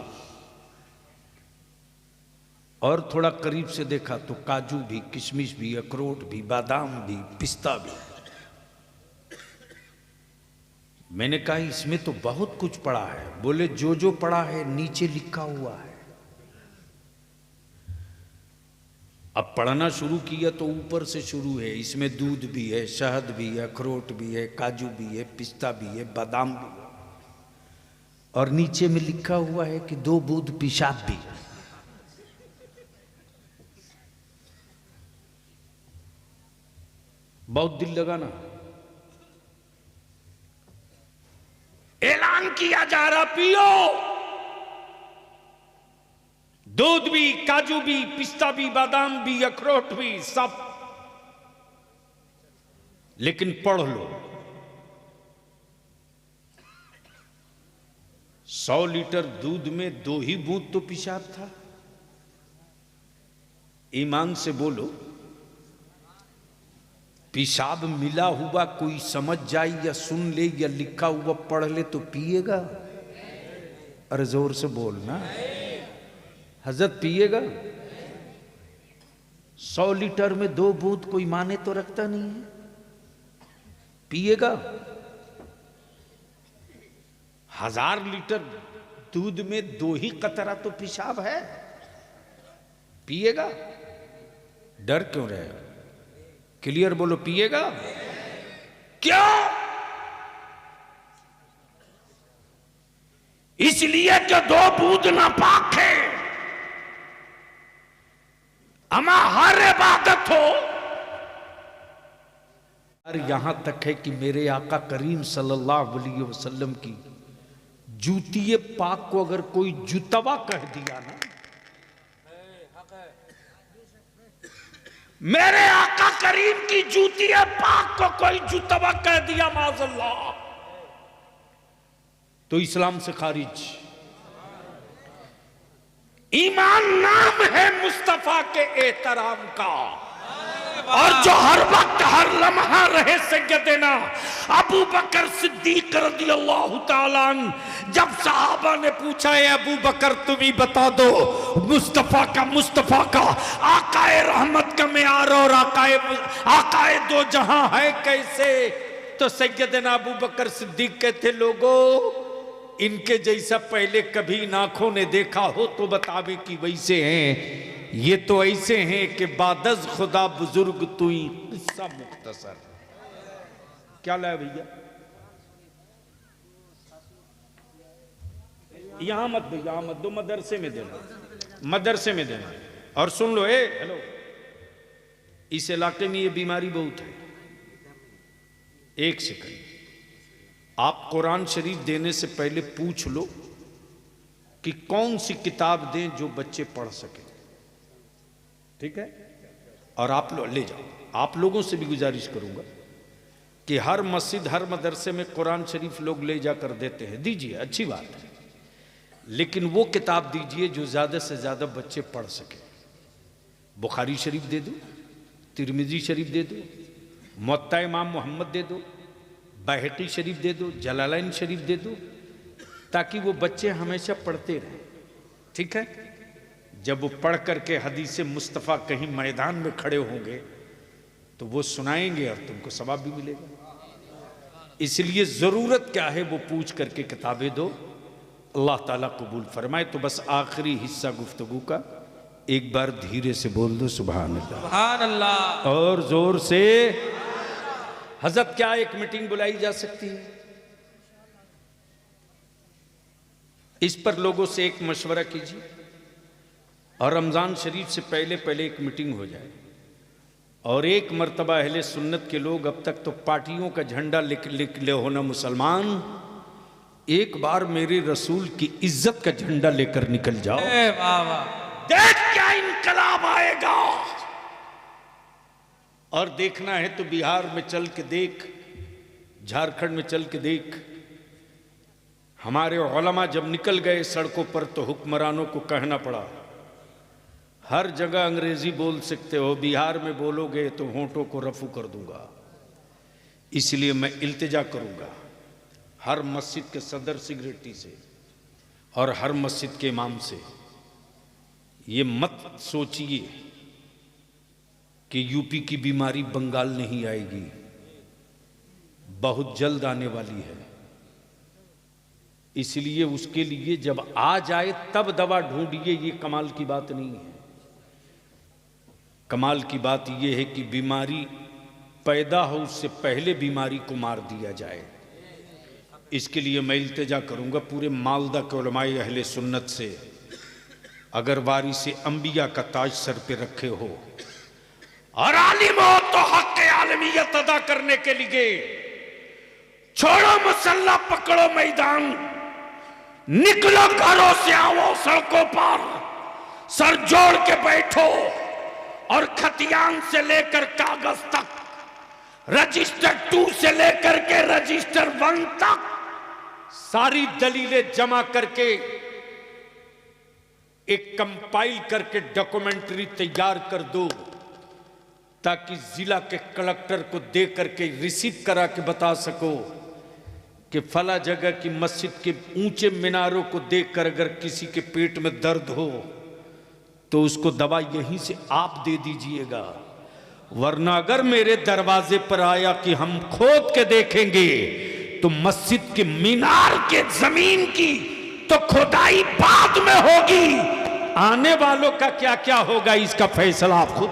और थोड़ा करीब से देखा तो काजू भी, किशमिश भी, अखरोट भी, बादाम भी, पिस्ता भी। मैंने कहा इसमें तो बहुत कुछ पड़ा है। बोले जो जो पड़ा है नीचे लिखा हुआ है। अब पढ़ना शुरू किया तो ऊपर से शुरू है। इसमें दूध भी है, शहद भी है, अखरोट भी है, काजू भी है, पिस्ता भी है, बादाम भी है, और नीचे में लिखा हुआ है कि 2 बूंद पेशाब भी। बहुत दिल लगा ना। ऐलान किया जा रहा पियो, दूध भी, काजू भी, पिस्ता भी, बादाम भी, अखरोट भी, सब। लेकिन पढ़ लो, 100 लीटर दूध में 2 ही बूंद तो पेशाब था। ईमान से बोलो, पेशाब मिला हुआ कोई समझ जाए या सुन ले या लिखा हुआ पढ़ ले तो पिएगा? अरे जोर से बोलना, हजरत पिएगा? 100 लीटर में 2 बूंद कोई माने तो रखता नहीं है, पिएगा? 1000 लीटर दूध में 2 ही कतरा तो पेशाब है, पिएगा? डर क्यों रहे? क्लियर बोलो, पिएगा? क्यों? इसलिए कि 2 बूंद नापाक है। अमा हर इबादत हो। और यहां तक है कि मेरे आका करीम सल्लल्लाहु अलैहि वसल्लम की जूतिए पाक को अगर कोई जुतवा कह दिया ना, मेरे आका करीम की जूतिए पाक को कोई जुतवा कह दिया माज़अल्लाह, तो इस्लाम से खारिज। ईमान नाम है मुस्तफा के एहतराम का, और जो हर वक्त हर लम्हा रहे सैयदना अबू बकर सिद्दीक रज़ियल्लाहु ताला अन्हु। जब सहाबा ने पूछा है अबू बकर तुम ही बता दो मुस्तफा का आकाए रहमत का मेयार और आकाए दो जहां है कैसे, तो सैयदना अबू बकर सिद्दीक कहते लोगों इनके जैसा पहले कभी नाखों ने देखा हो तो बतावे कि वैसे हैं, ये तो ऐसे हैं कि बादज खुदा बुजुर्ग तुई। किस्सा मुख्तसर। क्या लाया भैया? यहां मत दो, यहां मत दो, मदरसे में देना, मदरसे में देना। और सुन लो, हेलो, इस इलाके में ये बीमारी बहुत है। एक सेकंड, आप कुरान शरीफ देने से पहले पूछ लो कि कौन सी किताब दें जो बच्चे पढ़ सके, ठीक है? और आप लोग ले जाओ। आप लोगों से भी गुजारिश करूंगा कि हर मस्जिद हर मदरसे में कुरान शरीफ लोग ले जाकर देते हैं, दीजिए, अच्छी बात है, लेकिन वो किताब दीजिए जो ज़्यादा से ज़्यादा बच्चे पढ़ सके। बुखारी शरीफ दे दो, तिरमिजी शरीफ दे दो, मुअत्ता इमाम मोहम्मद दे दो, बैहक़ी शरीफ दे दो, जलालैन शरीफ दे दो, ताकि वो बच्चे हमेशा पढ़ते रहें, ठीक है? जब वो पढ़ करके हदीस मुस्तफ़ा कहीं मैदान में खड़े होंगे तो वो सुनाएंगे और तुमको सवाब भी मिलेगा। इसलिए ज़रूरत क्या है वो पूछ करके किताबें दो, अल्लाह ताला कबूल फरमाए। तो बस आखिरी हिस्सा गुफ्तगू का एक बार धीरे से बोल दो सुभान अल्लाह, सुभान अल्लाह, और जोर से। हजरत क्या एक मीटिंग बुलाई जा सकती है? इस पर लोगों से एक मशवरा कीजिए, और रमज़ान शरीफ से पहले पहले एक मीटिंग हो जाए। और एक मर्तबा अहले सुन्नत के लोग, अब तक तो पार्टियों का झंडा लिख ले होना मुसलमान, एक बार मेरे रसूल की इज्जत का झंडा लेकर निकल जाओ। देख क्या इनकलाब आएगा। और देखना है तो बिहार में चल के देख, झारखंड में चल के देख। हमारे उलमा जब निकल गए सड़कों पर तो हुक्मरानों को कहना पड़ा, हर जगह अंग्रेजी बोल सकते हो, बिहार में बोलोगे तो होंठों को रफू कर दूंगा। इसलिए मैं इल्तिजा करूंगा हर मस्जिद के सदर सिगरेटी से और हर मस्जिद के इमाम से, ये मत सोचिए कि यूपी की बीमारी बंगाल नहीं आएगी, बहुत जल्द आने वाली है। इसलिए उसके लिए जब आ जाए तब दवा ढूंढिए, ये कमाल की बात नहीं है। कमाल की बात यह है कि बीमारी पैदा हो उससे पहले बीमारी को मार दिया जाए। इसके लिए मैं इल्तिजा करूंगा पूरे मालदा के उलमाए अहले सुन्नत से, अगर वारिसे अंबिया का ताज सर पे रखे हो और आलिम हो तो हक के आलमियत अदा करने के लिए छोड़ो मसल्ला, पकड़ो मैदान, निकलो घरों से, आओ सड़कों पर, सर जोड़ के बैठो और खतियान से लेकर कागज तक, रजिस्टर 2 से लेकर के रजिस्टर 1 तक सारी दलीलें जमा करके एक कंपाइल करके डॉक्यूमेंट्री तैयार कर दो, ताकि जिला के कलेक्टर को दे करके रिसीव करा के बता सको कि फला जगह की मस्जिद के ऊंचे मीनारों को देखकर अगर किसी के पेट में दर्द हो तो उसको दवा यहीं से आप दे दीजिएगा, वरना अगर मेरे दरवाजे पर आया कि हम खोद के देखेंगे तो मस्जिद के मीनार के जमीन की तो खुदाई बाद में होगी, आने वालों का क्या क्या होगा इसका फैसला आप खुद।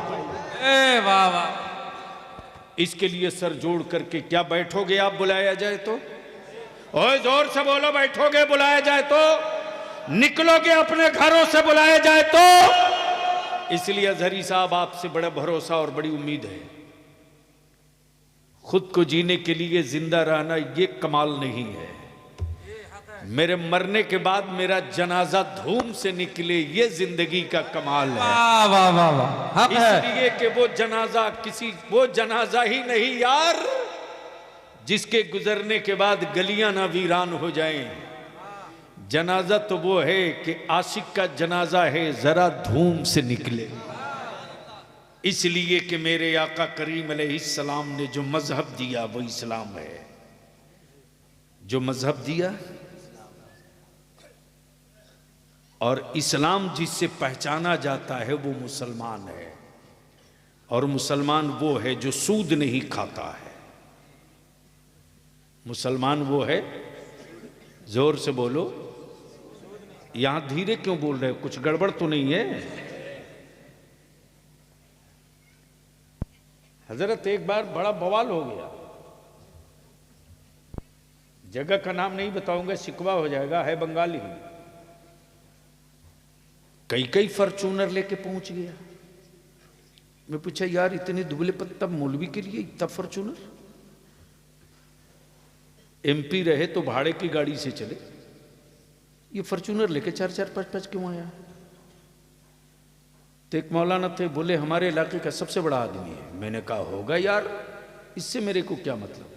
वाह वाह। इसके लिए सर जोड़ करके क्या बैठोगे आप बुलाया जाए तो? ओए जोर से बोलो, बैठोगे बुलाया जाए तो? निकलोगे अपने घरों से बुलाया जाए तो? इसलिए अजहरी साहब आपसे बड़ा भरोसा और बड़ी उम्मीद है। खुद को जीने के लिए जिंदा रहना ये कमाल नहीं है, मेरे मरने के बाद मेरा जनाजा धूम से निकले ये जिंदगी का कमाल है। वाह वाह वाह वाह। इसलिए कि वो जनाजा ही नहीं यार जिसके गुजरने के बाद गलियां ना वीरान हो जाएं। जनाजा तो वो है कि आशिक का जनाजा है जरा धूम से निकले। इसलिए कि मेरे आका करीम अलैहिस्सलाम ने जो मजहब दिया वो इस्लाम है। जो मजहब दिया और इस्लाम जिससे पहचाना जाता है वो मुसलमान है, और मुसलमान वो है जो सूद नहीं खाता है। मुसलमान वो है, जोर से बोलो, यहां धीरे क्यों बोल रहे हो, कुछ गड़बड़ तो नहीं है? हजरत एक बार बड़ा बवाल हो गया, जगह का नाम नहीं बताऊंगा शिकवा हो जाएगा, है बंगाली ही। कई फॉर्चूनर लेके पहुंच गया। मैं पूछा यार इतने दुबले पत्ता मौलवी के लिए इतना फॉर्चूनर? एमपी रहे तो भाड़े की गाड़ी से चले, ये फॉर्चूनर लेके 4-4, 5-5 क्यों आया? तो एक मौलाना थे, बोले हमारे इलाके का सबसे बड़ा आदमी है। मैंने कहा होगा यार, इससे मेरे को क्या मतलब,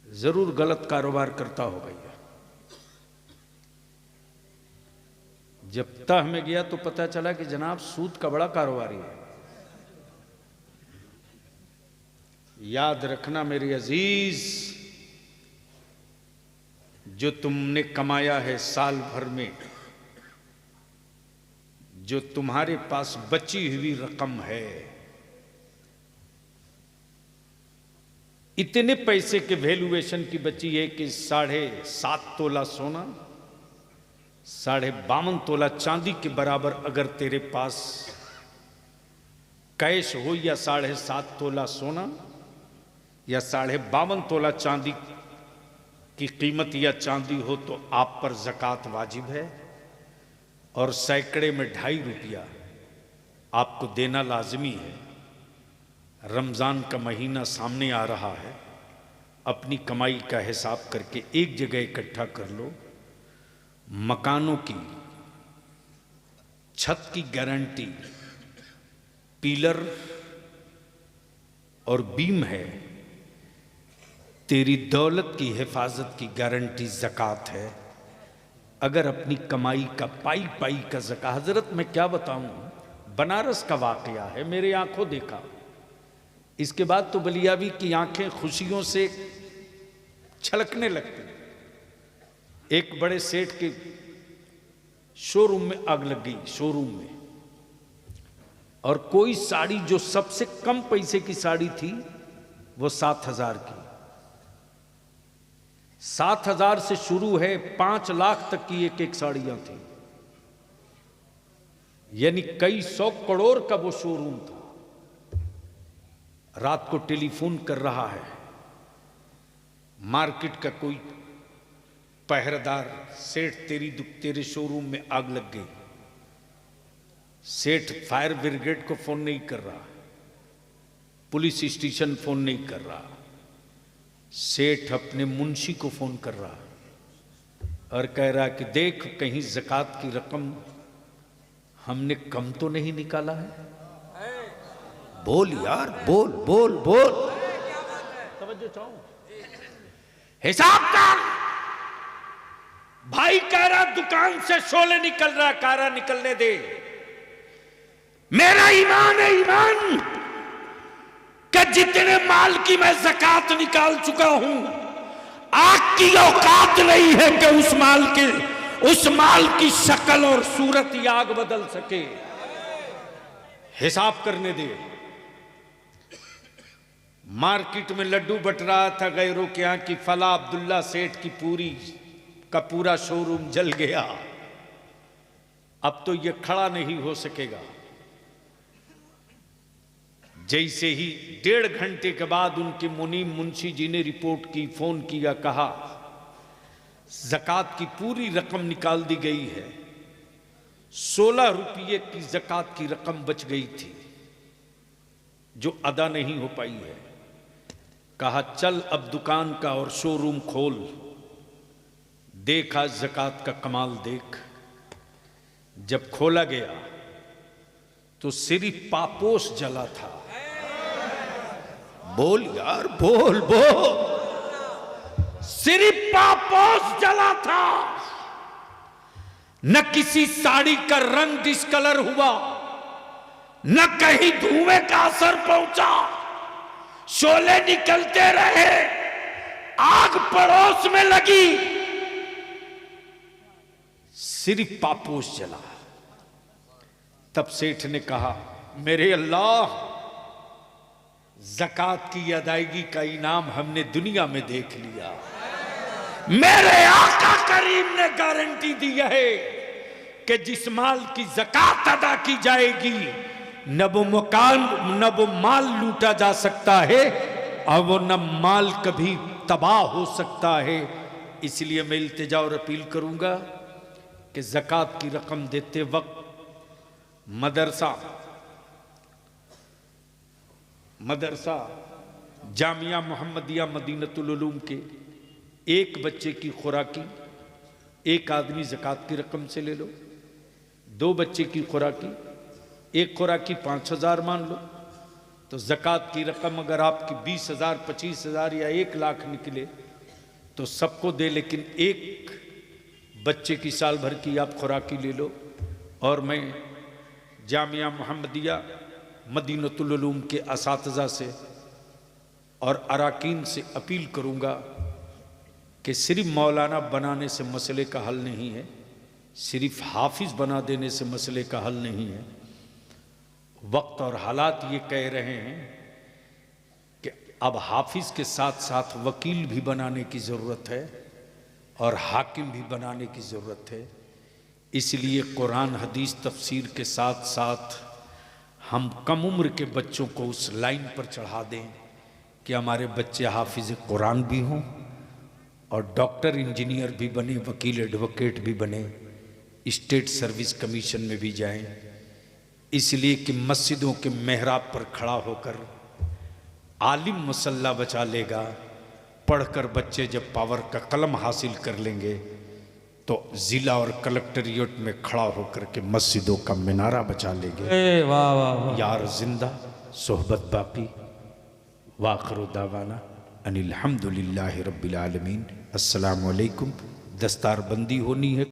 जरूर गलत कारोबार करता होगा यार। जब तह में गया तो पता चला कि जनाब सूद का बड़ा कारोबारी है। याद रखना मेरे अजीज, जो तुमने कमाया है साल भर में, जो तुम्हारे पास बची हुई रकम है, इतने पैसे के वैल्यूएशन की बची है कि 7.5 तोला सोना, 52.5 तोला चांदी के बराबर अगर तेरे पास कैश हो, या 7.5 तोला सोना या 52.5 तोला चांदी की कीमत या चांदी हो, तो आप पर ज़कात वाजिब है, और सैकड़े में 2.5 रुपया आपको देना लाजमी है। रमज़ान का महीना सामने आ रहा है, अपनी कमाई का हिसाब करके एक जगह इकट्ठा कर लो। मकानों की छत की गारंटी, पिलर और बीम है, तेरी दौलत की हिफाजत की गारंटी ज़कात है। अगर अपनी कमाई का पाई का ज़कात, हजरत मैं क्या बताऊं, बनारस का वाकया है, मेरे आंखों देखा। इसके बाद तो बलियावी की आंखें खुशियों से छलकने लगती। एक बड़े सेठ के शोरूम में आग लग गई, शोरूम में, और कोई साड़ी जो सबसे कम पैसे की साड़ी थी वो 7,000 की। 7,000 से शुरू है, 5 लाख तक की एक एक साड़ियां थी, यानी कई 100 करोड़ का वो शोरूम था। रात को टेलीफोन कर रहा है, मार्केट का कोई पहरेदार, सेठ तेरे शोरूम में आग लग गई। सेठ फायर ब्रिगेड को फोन नहीं कर रहा, पुलिस स्टेशन फोन नहीं कर रहा, सेठ अपने मुंशी को फोन कर रहा और कह रहा कि देख कहीं ज़कात की रकम हमने कम तो नहीं निकाला है। बोल यार, बोल बोल बोल, तवज्जो चाहो, हिसाब कर। भाई कह रहा दुकान से शोले निकल रहा, कारा निकलने दे। मेरा ईमान है, ईमान कि जितने माल की मैं ज़कात निकाल चुका हूं, आग की औकात नहीं है कि उस माल की शक्ल और सूरत ही आग बदल सके। हिसाब करने दे। मार्केट में लड्डू बट रहा था गैरों के यहां की फला अब्दुल्ला सेठ की पूरा शोरूम जल गया। अब तो यह खड़ा नहीं हो सकेगा। जैसे ही 1.5 घंटे के बाद उनके मुनीम मुंशी जी ने रिपोर्ट की, फोन किया, कहा ज़कात की पूरी रकम निकाल दी गई है, 16 रुपये की ज़कात की रकम बच गई थी जो अदा नहीं हो पाई है। कहा चल अब दुकान का और शोरूम खोल। देखा ज़कात का कमाल देख। जब खोला गया तो सिर्फ पापोश जला था। बोल यार, बोल बोल, सिर्फ पापोश जला था। न किसी साड़ी का रंग डिस्कलर हुआ, न कहीं धुएं का असर पहुंचा। शोले निकलते रहे, आग पड़ोस में लगी, सिर्फ पापोश जला। तब सेठ ने कहा मेरे अल्लाह, ज़कात की अदायगी का इनाम हमने दुनिया में देख लिया। मेरे आका करीम ने गारंटी दी है कि जिस माल की ज़कात अदा की जाएगी न वो माल लूटा जा सकता है और वो न माल कभी तबाह हो सकता है। इसलिए मैं इल्तिजा और अपील करूंगा कि ज़कात की रकम देते वक्त मदरसा जामिया मोहम्मदिया मदीनतुल उलूम के एक बच्चे की खुराकी एक आदमी ज़कात की रकम से ले लो। 2 बच्चे की खुराकी, एक खुराकी 5,000 मान लो, तो ज़कात की रकम अगर आपकी 20,000, 25,000 या 1 लाख निकले तो सबको दे, लेकिन एक बच्चे की साल भर की आप खुराकी ले लो। और मैं जामिया मोहम्मदिया मदीनतुल उलूम के असातिज़ा से और अराकीन से अपील करूँगा कि सिर्फ मौलाना बनाने से मसले का हल नहीं है, सिर्फ हाफिज़ बना देने से मसले का हल नहीं है। वक्त और हालात ये कह रहे हैं कि अब हाफिज़ के साथ साथ वकील भी बनाने की ज़रूरत है और हाकिम भी बनाने की ज़रूरत है। इसलिए कुरान हदीस तफसीर के साथ साथ हम कम उम्र के बच्चों को उस लाइन पर चढ़ा दें कि हमारे बच्चे हाफिज़ कुरान भी हों और डॉक्टर इंजीनियर भी बने, वकील एडवोकेट भी बने, स्टेट सर्विस कमीशन में भी जाएं। इसलिए कि मस्जिदों के मेहराब पर खड़ा होकर आलिम मसल्ला बचा लेगा। पढ़कर बच्चे जब पावर का कलम हासिल कर लेंगे तो ज़िला और कलेक्ट्रेट में खड़ा होकर के मस्जिदों का मीनारा बचा लेंगे। वाह वाह, यार जिंदा सोहबत बाकी। वाखिरु दावाना अनिल हम्दुलिल्लाहि रब्बिल आलमीन। अस्सलामु अलैकुम। दस्तारबंदी होनी है।